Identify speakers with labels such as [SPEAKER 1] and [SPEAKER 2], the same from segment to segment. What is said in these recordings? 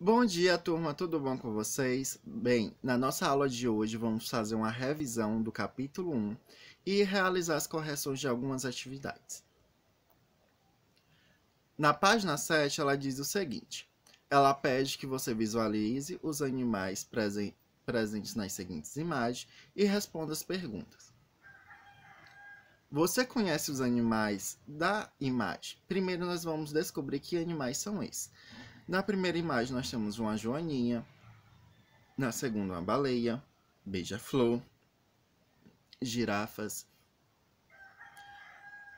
[SPEAKER 1] Bom dia, turma, tudo bom com vocês? Bem, na nossa aula de hoje vamos fazer uma revisão do capítulo 1 e realizar as correções de algumas atividades. Na página 7, ela diz o seguinte: ela pede que você visualize os animais presentes nas seguintes imagens e responda as perguntas. Você conhece os animais da imagem? Primeiro nós vamos descobrir que animais são esses. Na primeira imagem nós temos uma joaninha, na segunda uma baleia, beija-flor, girafas.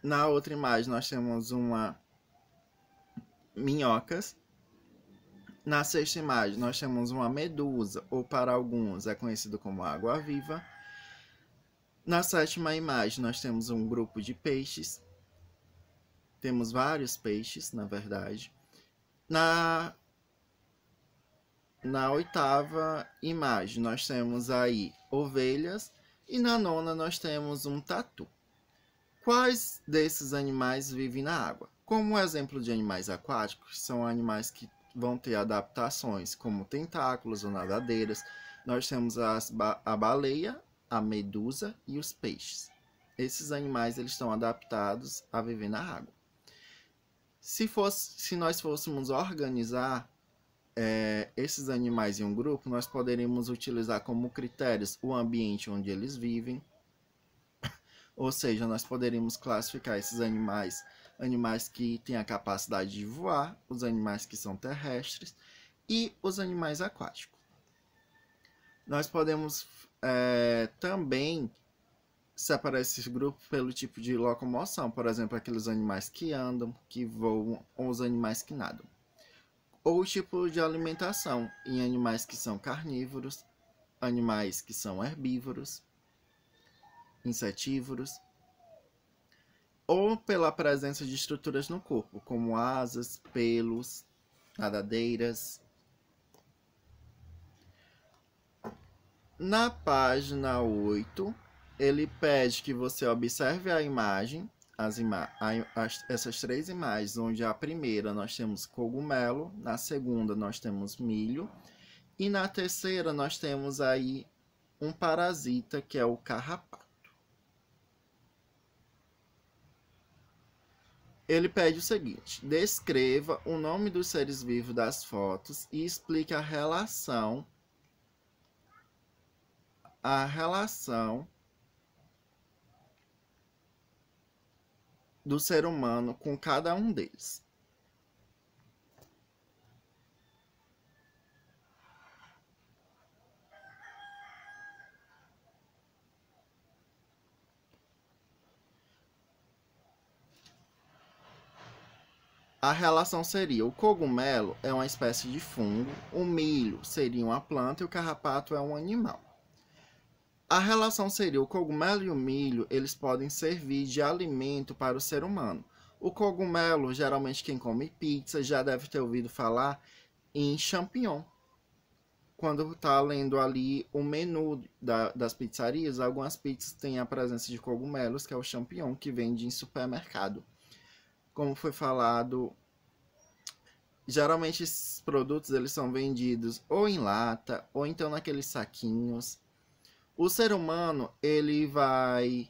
[SPEAKER 1] Na outra imagem nós temos uma minhocas. Na sexta imagem nós temos uma medusa, ou para alguns é conhecido como água-viva. Na sétima imagem nós temos um grupo de peixes. Temos vários peixes, na verdade. Na oitava imagem nós temos aí ovelhas. E na nona nós temos um tatu. Quais desses animais vivem na água? Como exemplo de animais aquáticos, são animais que vão ter adaptações como tentáculos ou nadadeiras. Nós temos a baleia, a medusa e os peixes. Esses animais eles estão adaptados a viver na água. Se nós fôssemos organizar esses animais em um grupo, nós poderíamos utilizar como critérios o ambiente onde eles vivem. Ou seja, nós poderíamos classificar esses animais que têm a capacidade de voar, os animais que são terrestres e os animais aquáticos. Nós podemos também separar esses grupos pelo tipo de locomoção, por exemplo, aqueles animais que andam, que voam, ou os animais que nadam. Ou o tipo de alimentação, em animais que são carnívoros, animais que são herbívoros, insetívoros, ou pela presença de estruturas no corpo, como asas, pelos, nadadeiras. Na página 8, ele pede que você observe a imagem, essas três imagens, onde a primeira nós temos cogumelo, na segunda nós temos milho, e na terceira nós temos aí um parasita, que é o carrapato. Ele pede o seguinte: descreva o nome dos seres vivos das fotos e explique a relação do ser humano com cada um deles. A relação seria: o cogumelo é uma espécie de fungo, o milho seria uma planta e o carrapato é um animal. A relação seria: o cogumelo e o milho, eles podem servir de alimento para o ser humano. O cogumelo, geralmente quem come pizza já deve ter ouvido falar em champignon. Quando está lendo ali o menu das pizzarias, algumas pizzas têm a presença de cogumelos, que é o champignon, que vende em supermercado. Como foi falado, geralmente esses produtos eles são vendidos ou em lata ou então naqueles saquinhos. O ser humano, ele vai...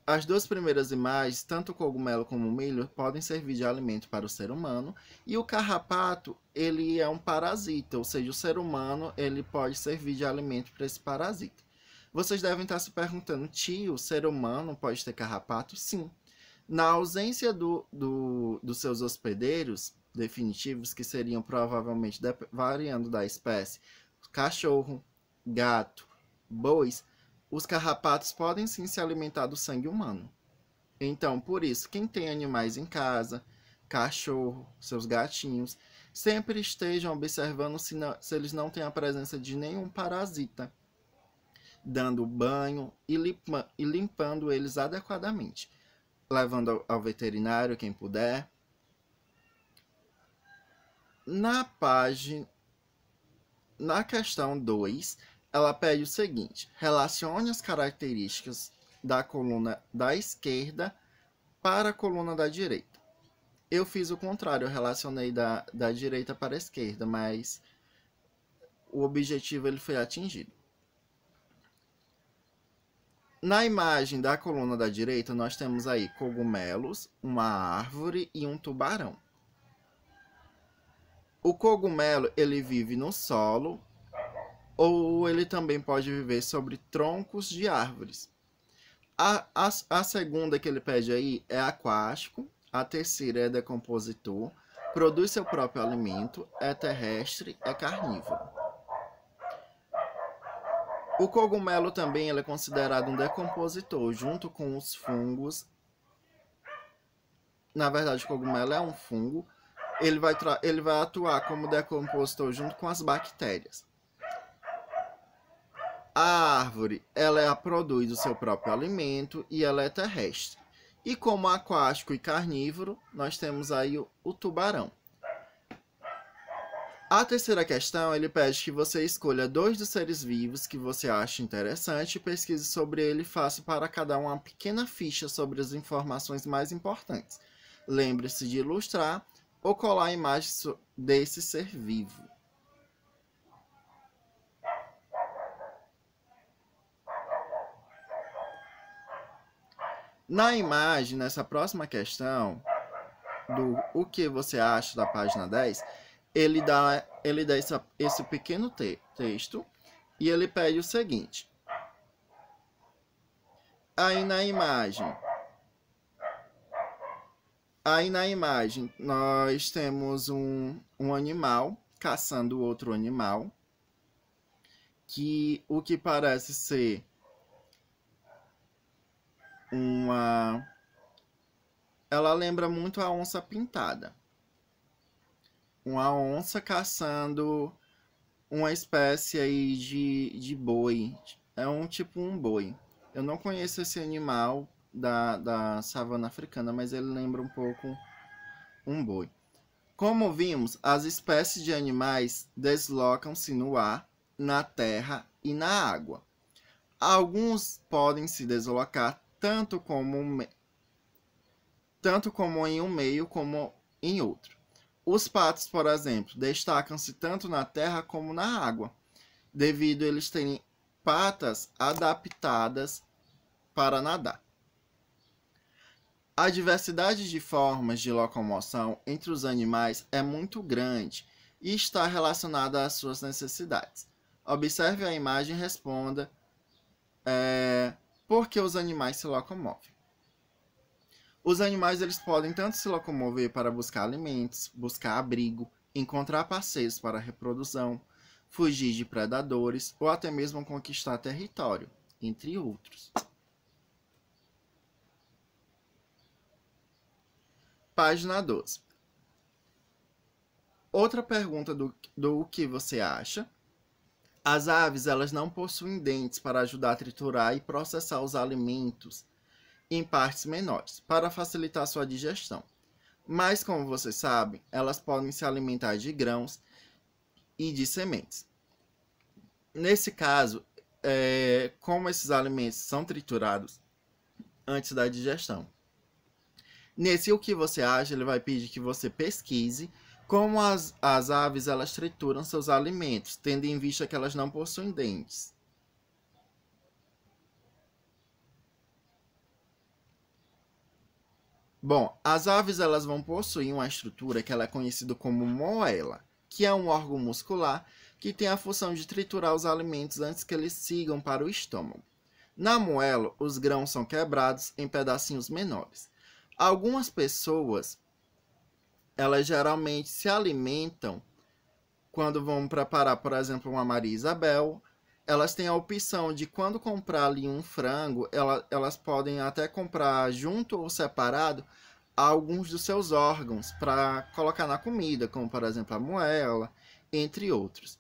[SPEAKER 1] As duas primeiras imagens, tanto o cogumelo como o milho, podem servir de alimento para o ser humano. E o carrapato, ele é um parasita, ou seja, o ser humano ele pode servir de alimento para esse parasita. Vocês devem estar se perguntando: tio, o ser humano pode ter carrapato? Sim. Na ausência dos seus hospedeiros definitivos, que seriam provavelmente, variando da espécie, cachorro, gato, bois, os carrapatos podem sim se alimentar do sangue humano. Então, por isso, quem tem animais em casa, cachorro, seus gatinhos, sempre estejam observando se eles não têm a presença de nenhum parasita, dando banho e limpando eles adequadamente, levando ao veterinário quem puder. Na questão 2, ela pede o seguinte: relacione as características da coluna da esquerda para a coluna da direita. Eu fiz o contrário, eu relacionei da direita para a esquerda, mas o objetivo ele foi atingido. Na imagem da coluna da direita, nós temos aí cogumelos, uma árvore e um tubarão. O cogumelo, ele vive no solo, ou ele também pode viver sobre troncos de árvores. A segunda que ele pede aí é aquático, a terceira é decompositor, produz seu próprio alimento, é terrestre, é carnívoro. O cogumelo também ele é considerado um decompositor, junto com os fungos. Na verdade, o cogumelo é um fungo. Ele vai atuar como decompositor junto com as bactérias. A árvore, ela produz o seu próprio alimento e ela é terrestre. E como aquático e carnívoro, nós temos aí o tubarão. A terceira questão, ele pede que você escolha 2 dos seres vivos que você acha interessante e pesquise sobre ele e faça para cada um uma pequena ficha sobre as informações mais importantes. Lembre-se de ilustrar ou colar imagens desse ser vivo. Na imagem, nessa próxima questão, do o que você acha da página 10, ele dá esse pequeno texto e ele pede o seguinte. Aí na imagem nós temos um animal caçando outro animal, o que parece ser ela lembra muito a onça pintada. Uma onça caçando uma espécie aí de boi. É tipo um boi. Eu não conheço esse animal da savana africana, mas ele lembra um pouco um boi. Como vimos, as espécies de animais deslocam-se no ar, na terra e na água. Alguns podem se deslocar tanto como em um meio como em outro. Os patos, por exemplo, destacam-se tanto na terra como na água, devido a eles terem patas adaptadas para nadar. A diversidade de formas de locomoção entre os animais é muito grande e está relacionada às suas necessidades. Observe a imagem e responda por que os animais se locomovem. Os animais eles podem tanto se locomover para buscar alimentos, buscar abrigo, encontrar parceiros para a reprodução, fugir de predadores ou até mesmo conquistar território, entre outros. Página 12. Outra pergunta do que você acha. As aves elas não possuem dentes para ajudar a triturar e processar os alimentos em partes menores, para facilitar sua digestão. Mas, como vocês sabem, elas podem se alimentar de grãos e de sementes. Nesse caso, como esses alimentos são triturados antes da digestão. Nesse o que você acha, ele vai pedir que você pesquise como as aves elas trituram seus alimentos, tendo em vista que elas não possuem dentes. Bom, as aves elas vão possuir uma estrutura que ela é conhecida como moela, que é um órgão muscular que tem a função de triturar os alimentos antes que eles sigam para o estômago. Na moela, os grãos são quebrados em pedacinhos menores. Algumas pessoas, elas geralmente se alimentam quando vão preparar, por exemplo, uma Maria Isabel. Elas têm a opção de, quando comprar ali um frango, elas podem até comprar junto ou separado alguns dos seus órgãos para colocar na comida, como por exemplo a moela, entre outros.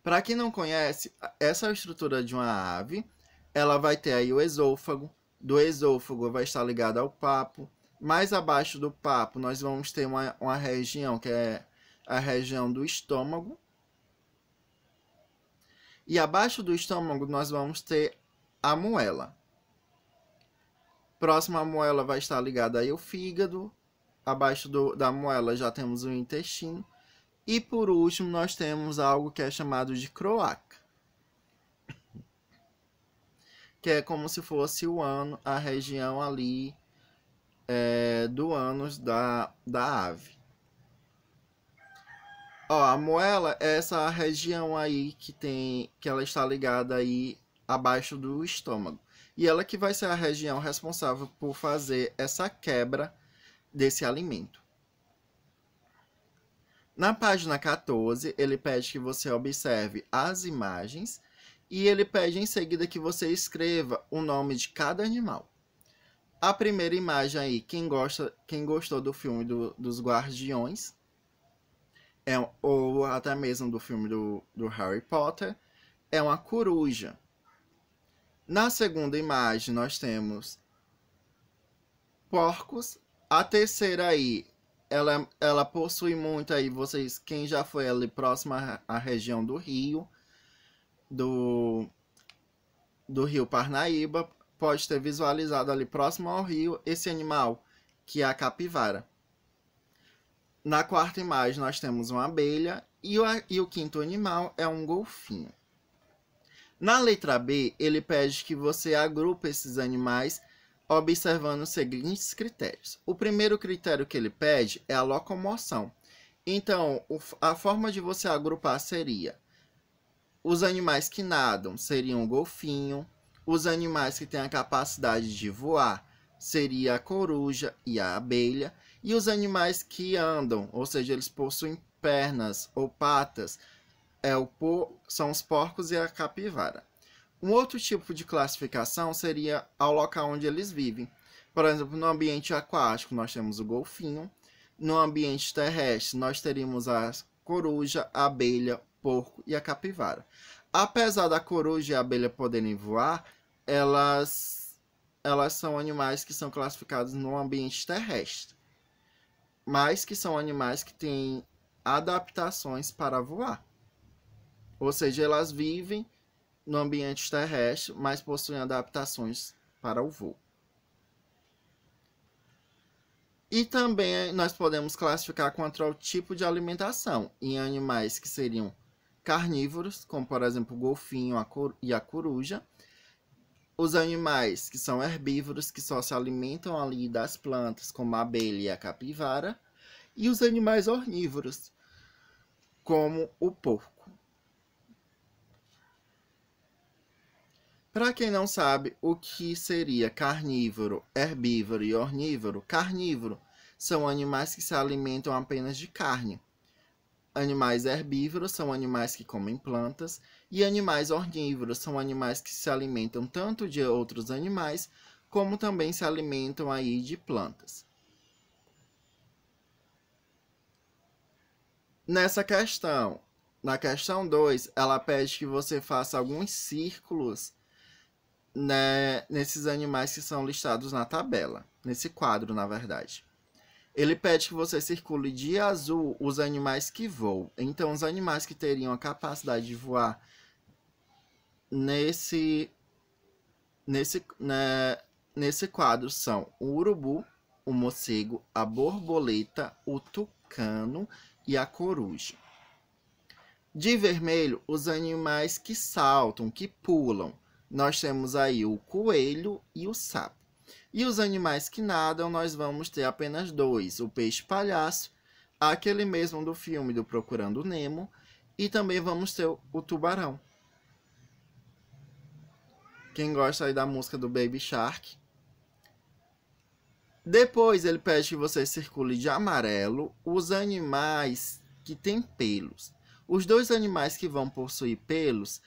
[SPEAKER 1] Para quem não conhece, essa é a estrutura de uma ave. Ela vai ter aí o esôfago. Do esôfago vai estar ligado ao papo. Mais abaixo do papo nós vamos ter uma região que é a região do estômago. E abaixo do estômago nós vamos ter a moela. Próxima à moela vai estar ligada aí o fígado, abaixo da moela já temos o intestino. E por último, nós temos algo que é chamado de croaca, que é como se fosse o ano, a região ali do ânus da ave. Ó, a moela é essa região aí que ela está ligada aí abaixo do estômago. E ela que vai ser a região responsável por fazer essa quebra desse alimento. Na página 14, ele pede que você observe as imagens e ele pede em seguida que você escreva o nome de cada animal. A primeira imagem aí, quem gostou do filme dos Guardiões, ou até mesmo do filme do Harry Potter, é uma coruja. Na segunda imagem, nós temos porcos. A terceira aí, ela possui muito aí, quem já foi ali próximo à região do Rio, do Rio Parnaíba, pode ter visualizado ali próximo ao rio esse animal, que é a capivara. Na quarta imagem nós temos uma abelha e o quinto animal é um golfinho. Na letra B, ele pede que você agrupe esses animais observando os seguintes critérios. O primeiro critério que ele pede é a locomoção. Então, a forma de você agrupar seria: os animais que nadam seriam o golfinho, os animais que têm a capacidade de voar seria a coruja e a abelha, e os animais que andam, ou seja, eles possuem pernas ou patas, são os porcos e a capivara. Um outro tipo de classificação seria ao local onde eles vivem. Por exemplo, no ambiente aquático nós temos o golfinho, no ambiente terrestre nós teríamos a coruja, a abelha, porco e a capivara. Apesar da coruja e a abelha poderem voar, elas são animais que são classificados no ambiente terrestre, mas que são animais que têm adaptações para voar. Ou seja, elas vivem no ambiente terrestre, mas possuem adaptações para o voo. E também nós podemos classificar quanto ao tipo de alimentação em animais que seriam carnívoros, como por exemplo o golfinho e a coruja. Os animais que são herbívoros, que só se alimentam ali das plantas, como a abelha e a capivara. E os animais ornívoros, como o porco. Para quem não sabe o que seria carnívoro, herbívoro e ornívoro, carnívoro são animais que se alimentam apenas de carne. Animais herbívoros são animais que comem plantas e animais ornívoros são animais que se alimentam tanto de outros animais como também se alimentam aí de plantas. Nessa questão, na questão 2, ela pede que você faça alguns círculos, né, nesses animais que são listados na tabela, nesse quadro, na verdade. Ele pede que você circule de azul os animais que voam. Então, os animais que teriam a capacidade de voar nesse quadro são o urubu, o morcego, a borboleta, o tucano e a coruja. De vermelho, os animais que saltam, que pulam. Nós temos aí o coelho e o sapo. E os animais que nadam, nós vamos ter apenas dois. O peixe palhaço, aquele mesmo do filme do Procurando Nemo. E também vamos ter o tubarão. Quem gosta aí da música do Baby Shark. Depois ele pede que você circule de amarelo os animais que têm pelos. Os dois animais que vão possuir pelos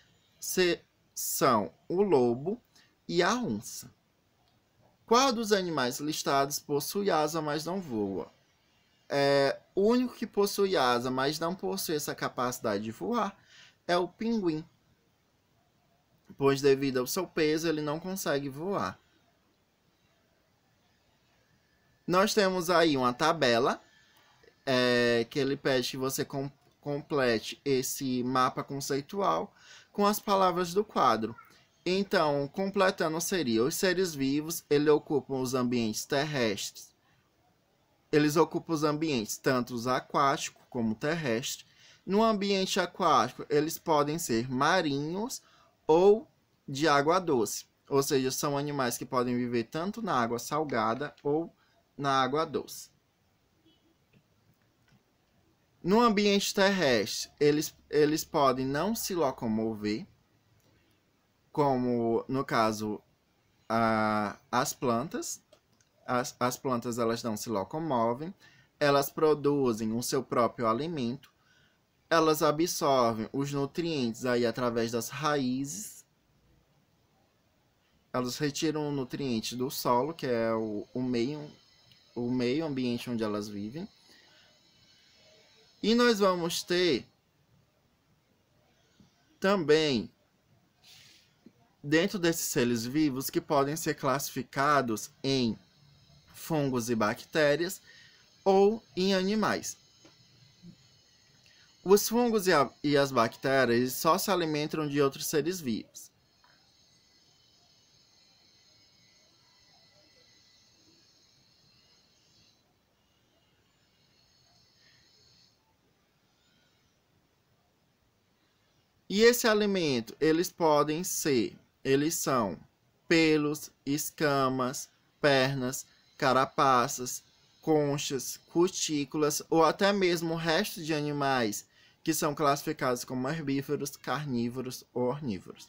[SPEAKER 1] são o lobo e a onça. Qual dos animais listados possui asa, mas não voa? O único que possui asa, mas não possui essa capacidade de voar, é o pinguim. Pois devido ao seu peso, ele não consegue voar. Nós temos aí uma tabela, que ele pede que você complete esse mapa conceitual com as palavras do quadro. Então, completando seria: os seres vivos, ele ocupam os ambientes terrestres eles ocupam os ambientes, tanto os aquáticos como terrestres. No ambiente aquático, eles podem ser marinhos ou de água doce. Ou seja, são animais que podem viver tanto na água salgada ou na água doce. No ambiente terrestre, eles podem não se locomover, como no caso as plantas. As plantas elas não se locomovem, elas produzem o seu próprio alimento, elas absorvem os nutrientes aí através das raízes, elas retiram o nutriente do solo, que é o meio ambiente onde elas vivem. E nós vamos ter também, dentro desses seres vivos, que podem ser classificados em fungos e bactérias ou em animais. Os fungos e as bactérias só se alimentam de outros seres vivos. E esse alimento, eles são pelos, escamas, pernas, carapaças, conchas, cutículas ou até mesmo restos de animais que são classificados como herbívoros, carnívoros ou ornívoros.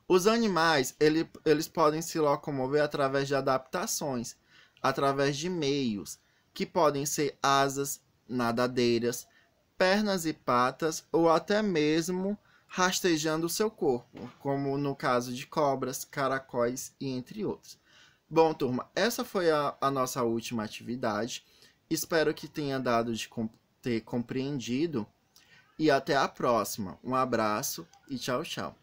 [SPEAKER 1] Os animais, eles podem se locomover através de adaptações, através de meios, que podem ser asas, nadadeiras, pernas e patas ou até mesmo rastejando o seu corpo, como no caso de cobras, caracóis e entre outros. Bom, turma, essa foi a nossa última atividade. Espero que tenha dado de ter compreendido e até a próxima. Um abraço e tchau, tchau.